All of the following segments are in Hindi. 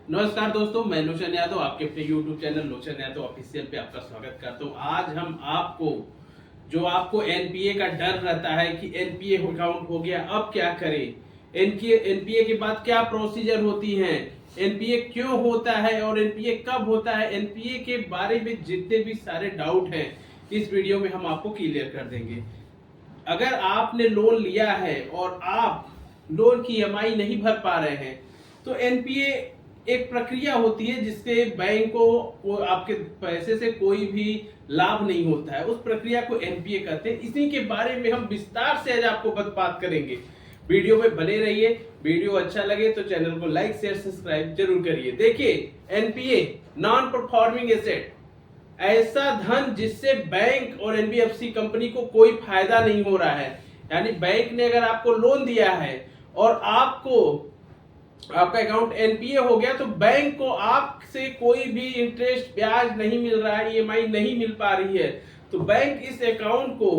नमस्कार दोस्तों, मैं लोचन यादव आपके अपने YouTube चैनल लोचन यादव ऑफिशियल पे आपका स्वागत करता हूँ। आज हम आपको एनपीए का डर रहता है कि एनपीए अकाउंट हो गया, अब क्या करें, एनपीए के बाद क्या प्रोसीजर होती है, एनपीए क्यों होता है और एनपीए कब होता है, एनपीए के बारे में जितने भी सारे डाउट हैं इस वीडियो में हम आपको क्लियर कर देंगे। अगर आपने लोन लिया है और आप लोन की ईएमआई नहीं भर पा रहे हैं तो एनपीए एक प्रक्रिया होती है जिससे बैंक को आपके पैसे से कोई भी लाभ नहीं होता है। उस प्रक्रिया को एनपीए कहते हैं। इसी के बारे में हम विस्तार से आज आपको बात करेंगे। वीडियो में बने रहिए। वीडियो अच्छा लगे तो चैनल को लाइक शेयर सब्सक्राइब जरूर करिए। देखिए, एनपीए नॉन परफॉर्मिंग एसेट, ऐसा धन जिससे बैंक और एनबीएफसी कंपनी को कोई फायदा नहीं हो रहा है। यानी बैंक ने अगर आपको लोन दिया है और आपका अकाउंट एनपीए हो गया तो बैंक को आपसे कोई भी इंटरेस्ट ब्याज नहीं मिल रहा है, ईएमआई नहीं मिल पा रही है, तो बैंक इस अकाउंट को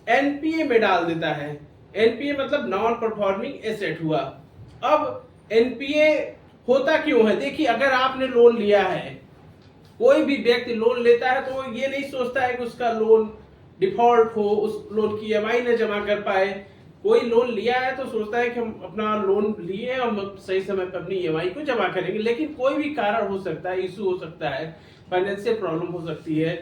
एनपीए में डाल देता है। एनपीए मतलब नॉन परफॉर्मिंग एसेट हुआ। अब एनपीए होता क्यों है? देखिए, अगर आपने लोन लिया है, कोई भी व्यक्ति लोन लेता है तो ये नहीं सोचता है कि उसका लोन डिफॉल्ट हो, उस लोन की ईएमआई न जमा कर पाए। कोई लोन लिया है तो सोचता है कि हम अपना लोन लिए, हम सही समय पर अपनी ईएमआई को जमा करेंगे, लेकिन कोई भी कारण हो सकता है, इशू हो सकता है, फाइनेंशियल प्रॉब्लम हो सकती है,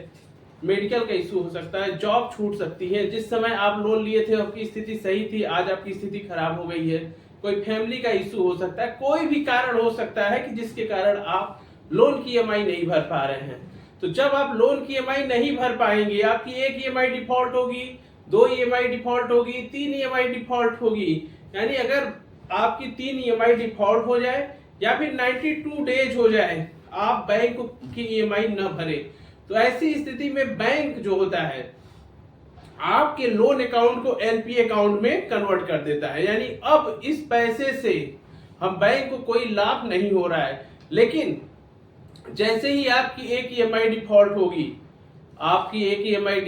मेडिकल का इशू हो सकता है, जॉब छूट सकती है। जिस समय आप लोन लिए थे आपकी स्थिति सही थी, आज आपकी स्थिति खराब हो गई है। कोई फैमिली का इशू हो सकता है, कोई भी कारण हो सकता है कि जिसके कारण आप लोन की ईएमआई नहीं भर पा रहे हैं। तो जब आप लोन की ईएमआई नहीं भर पाएंगे, आपकी एक ईएमआई डिफॉल्ट होगी, 2 ईएमआई डिफॉल्ट होगी, 3 ईएमआई डिफॉल्ट होगी। यानी अगर आपकी 3 ईएमआई डिफॉल्ट हो जाए या फिर 92 डेज हो जाए आप बैंक की ईएमआई न भरे, तो ऐसी स्थिति में बैंक जो होता है आपके लोन अकाउंट को एनपीए अकाउंट में कन्वर्ट कर देता है। यानी अब इस पैसे से हम बैंक को कोई लाभ नहीं हो रहा है। लेकिन जैसे ही आपकी एक ईएमआई डिफॉल्ट होगी, आप एक ईएमआई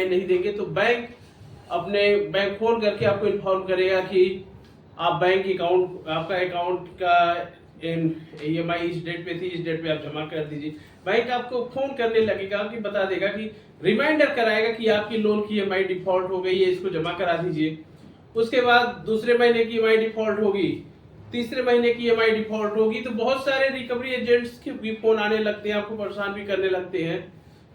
नहीं देंगे तो बैंक फोन करके आपको इन्फॉर्म करेगा कि आप आपका अकाउंट का ईएमआई इस डेट पे थी, इस डेट पे आप जमा कर दीजिए। बैंक आपको फोन करने लगेगा कि बता देगा कि रिमाइंडर कराएगा कि आपकी लोन की ईएमआई डिफॉल्ट हो गई है, इसको जमा करा दीजिए। उसके बाद दूसरे महीने की ईएमआई डिफॉल्ट होगी, तीसरे महीने की ईएमआई डिफॉल्ट होगी, तो बहुत सारे रिकवरी एजेंट्स के भी फोन आने लगते हैं, आपको परेशान भी करने लगते हैं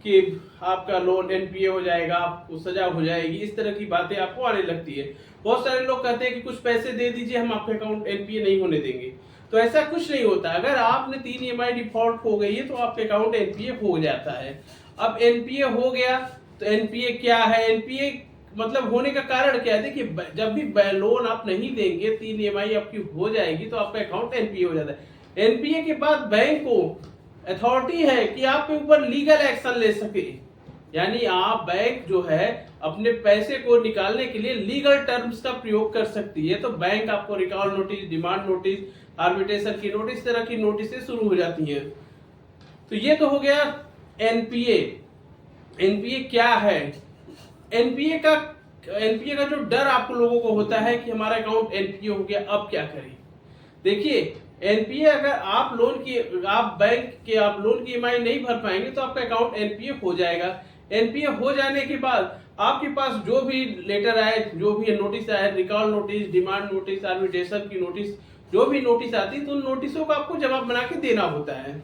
कि आपका लोन एनपीए हो जाएगा, आपको सजा हो जाएगी। इस तरह की बातें आपको आने लगती है। बहुत सारे लोग कहते हैं कि कुछ पैसे दे दीजिए, हम आपके अकाउंट एनपीए नहीं होने देंगे। तो ऐसा कुछ नहीं होता। अगर आपने 3 ईएमआई डिफॉल्ट हो गई है तो आपके अकाउंट एनपीए हो जाता है। अब एनपीए हो गया तो एनपीए क्या है? एनपीए मतलब होने का कारण क्या है? देखिए, जब भी लोन आप नहीं देंगे, 3 ईएमआई आपकी हो जाएगी तो आपका अकाउंट एनपीए हो जाता है। एनपीए के बाद बैंक को अथॉरिटी है कि आपके ऊपर लीगल एक्शन ले सके। यानी आप बैंक जो है अपने पैसे को निकालने के लिए लीगल टर्म्स का प्रयोग कर सकती है। तो बैंक आपको recall notice, demand notice, arbitration की नोटिस, तरह की नोटिस शुरू हो जाती है। तो ये तो हो गया एनपीए। एनपीए क्या है? एनपीए का जो डर आप लोगों को होता है कि हमारा अकाउंट एनपीए हो गया, अब क्या करें? देखिए, एनपीए अगर आप लोन की ईएमआई नहीं भर पाएंगे तो आपका अकाउंट एनपीए हो जाएगा। एनपीए हो जाने के बाद आपके पास जो भी लेटर आए, जो भी नोटिस आए, recall notice, demand notice, arbitration की नोटिस, जो भी नोटिस आती है तो उन नोटिसों को आपको जवाब बना के देना होता है।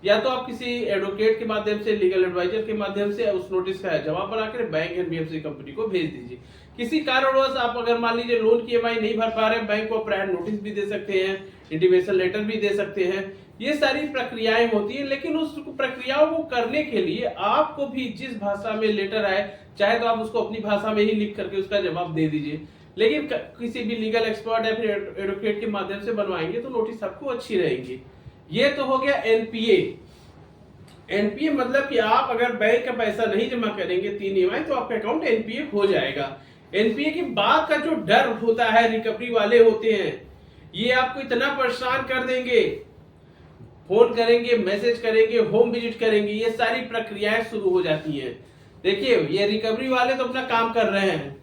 या तो आप किसी एडवोकेट के माध्यम से, लीगल एडवाइजर के माध्यम से उस नोटिस का जवाब बनाकर बैंक एनबीएफसी कंपनी को भेज दीजिए। किसी कारणवश आप अगर मान लीजिए लोन की ईएमआई नहीं भर पा रहे, बैंक को प्रायर नोटिस भी दे सकते हैं, इंटीमेशन लेटर भी दे सकते हैं। ये सारी प्रक्रियाएं होती है। लेकिन उस प्रक्रियाओं को करने के लिए आपको भी जिस भाषा में लेटर आए, चाहे तो आप उसको अपनी भाषा में ही लिख करके उसका जवाब दे दीजिए। लेकिन किसी भी लीगल एक्सपर्ट या फिर एडवोकेट के माध्यम से बनवाएंगे तो नोटिस आपको अच्छी रहेगी। ये तो हो गया एनपीए। एनपीए मतलब कि आप अगर बैंक का पैसा नहीं जमा करेंगे 3 ईएमआई तो आपका अकाउंट एनपीए हो जाएगा। एनपीए के बाद का जो डर होता है, रिकवरी वाले होते हैं, ये आपको इतना परेशान कर देंगे, फोन करेंगे, मैसेज करेंगे, होम विजिट करेंगे, ये सारी प्रक्रियाएं शुरू हो जाती हैं। देखिए, ये रिकवरी वाले तो अपना काम कर रहे हैं।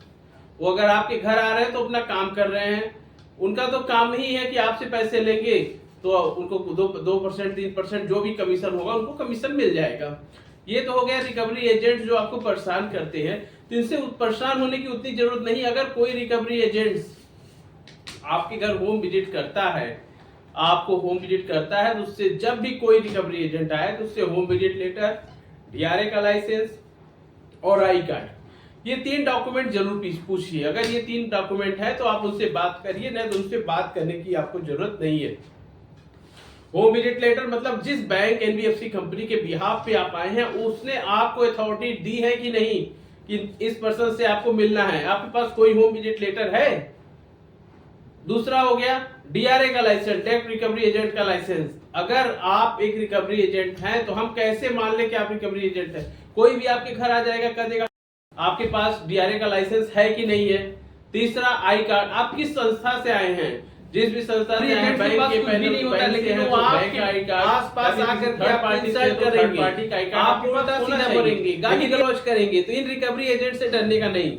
वो अगर आपके घर आ रहे हैं तो अपना काम कर रहे हैं। उनका तो काम ही है कि आपसे पैसे लेंगे, तो उनको 2% 3% जो भी कमीशन होगा उनको कमीशन मिल जाएगा। ये तो हो गया रिकवरी एजेंट जो आपको परेशान करते हैं, तो इनसे परेशान होने की उतनी जरूरत नहीं। अगर कोई रिकवरी एजेंट आपके घर होम विजिट करता है, आपको होम विजिट करता है, तो उससे जब भी कोई रिकवरी एजेंट आए तो उससे होम विजिट लेटर, डीआरए का लाइसेंस और आई कार्ड, ये 3 डॉक्यूमेंट जरूर पूछिए। अगर ये 3 डॉक्यूमेंट है तो आप उनसे बात करिए, नहीं तो उनसे बात करने की आपको जरूरत नहीं है। होम विजिट लेटर मतलब जिस बैंक एनबीएफसी कंपनी के बिहाफ पे आप आए हैं उसने आपको अथॉरिटी दी है कि नहीं कि इस पर्सन से आपको मिलना है, आपके पास कोई होम विजिट लेटर है। दूसरा हो गया डीआरए का लाइसेंस, डायरेक्ट रिकवरी एजेंट का लाइसेंस। अगर आप एक रिकवरी एजेंट हैं तो हम कैसे मान ले कि आप रिकवरी एजेंट हैं? कोई भी आपके घर आ जाएगा, कह देगा आपके पास डीआरए का लाइसेंस है कि नहीं है। तीसरा आई कार्ड, आप किस संस्था से आए हैं, जिस भी संस्था से आए, बैंक के पैनल नहीं होता, लेकिन वो आपके आई कार्ड आसपास आकर के आप इंसल्ट करेंगे, आप सीधा बोलेंगे, गाली गलौज करेंगे। तो इन रिकवरी एजेंट से डरने का नहीं,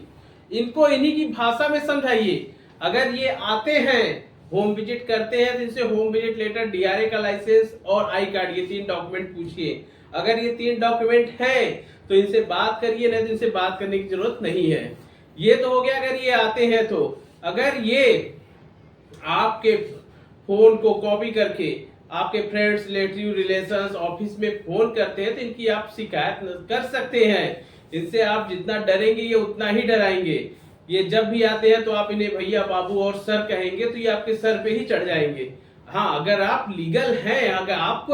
इनको इन्हीं की भाषा में समझाइए। अगर ये आते हैं होम विजिट करते हैं तो इनसे होम विजिट लेटर, डीआरए का लाइसेंस और आई कार्ड, ये 3 डॉक्यूमेंट पूछिए। अगर ये 3 डॉक्यूमेंट है तो इनसे बात करिए, नहीं तो इनसे बात करने की जरूरत नहीं है। ये तो हो गया अगर ये आते हैं तो। अगर ये आपके फोन को कॉपी करके आपके फ्रेंड्स, रिलेटिव, रिलेशंस, ऑफिस में फोन करते हैं तो इनकी आप शिकायत कर सकते हैं। इनसे आप जितना डरेंगे ये उतना ही डराएंगे। ये जब भी आते हैं तो आप इन्हें भैया, बाबू और सर कहेंगे तो ये आपके सर पे ही चढ़ जाएंगे। हाँ, अगर आप लीगल हैं, अगर आपको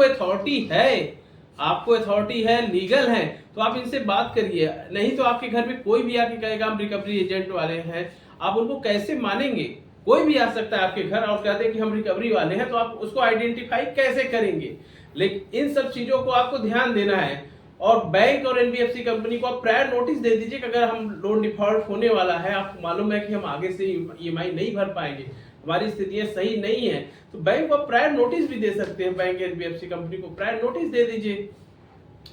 अथॉरिटी है, लीगल है, तो आप इनसे बात करिए। नहीं तो आपके घर में कोई भी आके कहेगा हम रिकवरी एजेंट वाले हैं, आप उनको कैसे मानेंगे? कोई भी आ सकता है आपके घर और कहते हैं कि हम रिकवरी वाले हैं, तो आप उसको आइडेंटिफाई कैसे करेंगे? लेकिन इन सब चीजों को आपको ध्यान देना है। और बैंक और एनबीएफसी कंपनी को आप प्रायर नोटिस दे दीजिए कि अगर हम लोन डिफॉल्ट होने वाला है, आपको मालूम है कि हम आगे से ईएमआई नहीं भर पाएंगे, हमारी स्थितियां सही नहीं है, तो बैंक को प्रायर नोटिस भी दे सकते हैं। बैंक एनबीएफसी कंपनी को प्रायर नोटिस दे दीजिए,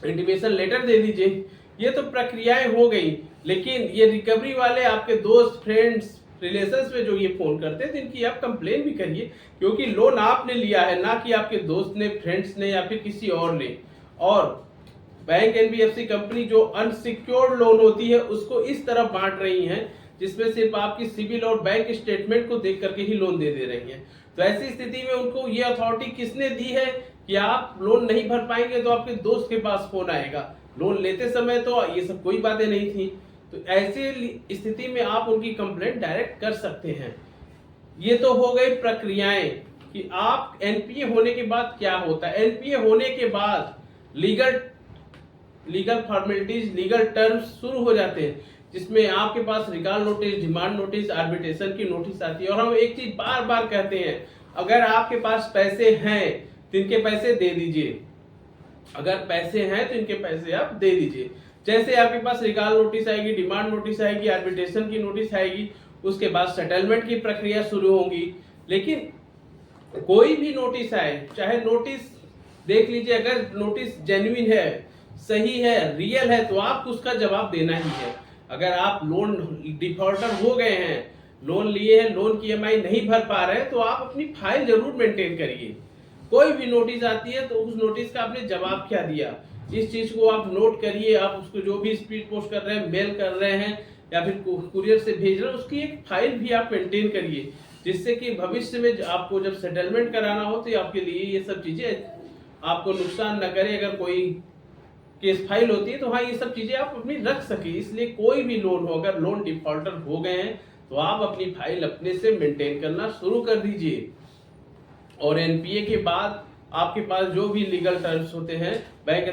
इंटीमेशन लेटर दे दीजिए। ये तो प्रक्रियाएं हो गई। लेकिन ये रिकवरी वाले आपके दोस्त, फ्रेंड्स, रिलेशंस में जो ये फोन करते हैं, तो इनकी आप कंप्लेन भी करिए, क्योंकि लोन आपने लिया है, ना कि आपके दोस्त ने, फ्रेंड्स ने या फिर किसी और ने। और बैंक एनबीएफसी कंपनी जो अनसिक्योर्ड लोन होती है उसको इस तरह बांट रही है जिसमें सिर्फ आपकी सिविल और बैंक स्टेटमेंट को देख करके ही लोन दे रही है। तो ऐसी स्थिति में उनको ये अथॉरिटी किसने दी है कि आप लोन नहीं भर पाएंगे तो आपके दोस्त के पास फोन आएगा? लोन लेते समय तो ये सब कोई बातें नहीं थी। तो ऐसी स्थिति में आप उनकी कंप्लेंट डायरेक्ट कर सकते हैं। ये तो हो गई प्रक्रियाएं कि आप एनपीए होने के बाद क्या होता है। एनपीए होने के बाद लीगल फॉर्मेलिटीज, लीगल टर्म्स शुरू हो जाते हैं, जिसमें आपके पास recall notice, demand notice, arbitration की नोटिस आती है। और हम एक चीज बार बार कहते हैं, अगर आपके पास पैसे हैं तो इनके पैसे दे दीजिए। अगर पैसे हैं तो इनके पैसे आप दे दीजिए। जैसे आपके पास रिकॉल नोटिस आएगी, डिमांड नोटिस आएगी, आर्बिट्रेशन की नोटिस आएगी, उसके बाद सेटलमेंट की प्रक्रिया शुरू होगी। लेकिन कोई भी नोटिस आए, चाहे नोटिस देख लीजिए, अगर नोटिस जेन्युइन है, सही है, रियल है, तो आपको उसका जवाब देना ही है। अगर आप लोन डिफॉल्टर हो गए हैं, लोन लिए हैं, लोन की ईएमआई नहीं भर पा रहे हैं, तो आप अपनी फाइल जरूर मेंटेन करिए। कोई भी नोटिस आती है तो उस नोटिस का आपने जवाब क्या दिया, इस चीज को आप नोट करिए। आप उसको जो भी स्पीड पोस्ट कर रहे हैं, मेल कर रहे हैं या फिर कुरियर से भेज रहे हैं, उसकी एक फाइल भी आप मेंटेन करिए, जिससे कि भविष्य में आपको जब सेटलमेंट कराना हो तो आपके लिए ये सब चीजें आपको नुकसान न करे। अगर कोई केस फाइल होती है तो हाँ, ये सब चीजें आप अपनी रख सके। इसलिए कोई भी लोन हो, अगर लोन डिफॉल्टर हो गए हैं तो आप अपनी फाइल अपने से मेंटेन करना शुरू कर दीजिए। और एनपीए के बाद आपके पास जो भी लीगल टर्म्स होते हैं, बैंक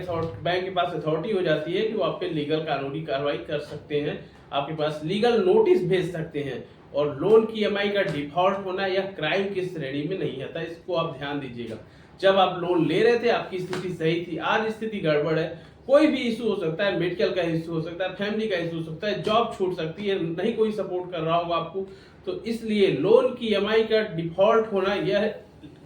के पास अथॉरिटी हो जाती है कि वो आप पे लीगल कानूनी कार्रवाई कर सकते हैं, आपके पास लीगल नोटिस भेज सकते हैं। और लोन की ईएमआई का डिफॉल्ट होना यह क्राइम की श्रेणी में नहीं आता, इसको आप ध्यान दीजिएगा। जब आप लोन ले रहे थे आपकी स्थिति सही थी, आज स्थिति गड़बड़ है, कोई भी इशू हो सकता है, मेडिकल का इशू हो सकता है, फैमिली का इशू हो सकता है, जॉब छूट सकती है, नहीं कोई सपोर्ट कर रहा होगा आपको, तो इसलिए लोन की ईएमआई का डिफॉल्ट होना यह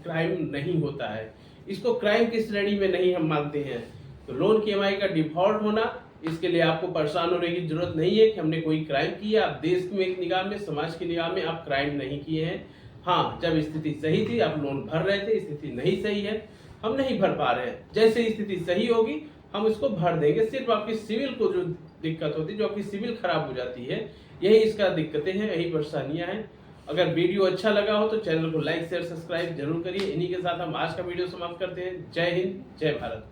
क्राइम नहीं होता है, इसको क्राइम की श्रेणी में नहीं हम मानते हैं। तो लोन की ईएमआई का डिफॉल्ट होना, इसके लिए आपको परेशान होने की जरूरत नहीं है कि हमने कोई क्राइम किया। आप देश में एक निगाह में, समाज की निगाह में आप क्राइम नहीं किए हैं, हाँ, जब स्थिति सही थी आप लोन भर रहे थे, स्थिति नहीं सही है, हम नहीं भर पा रहे हैं। जैसे स्थिति सही होगी हम इसको भर देंगे। सिर्फ आपकी सिविल को जो दिक्कत होती है, जो आपकी सिविल खराब हो जाती है, यही इसका दिक्कतें हैं, यही परेशानियां हैं। अगर वीडियो अच्छा लगा हो तो चैनल को लाइक शेयर सब्सक्राइब जरूर करिए। इन्हीं के साथ हम आज का वीडियो समाप्त करते हैं। जय हिंद, जय भारत।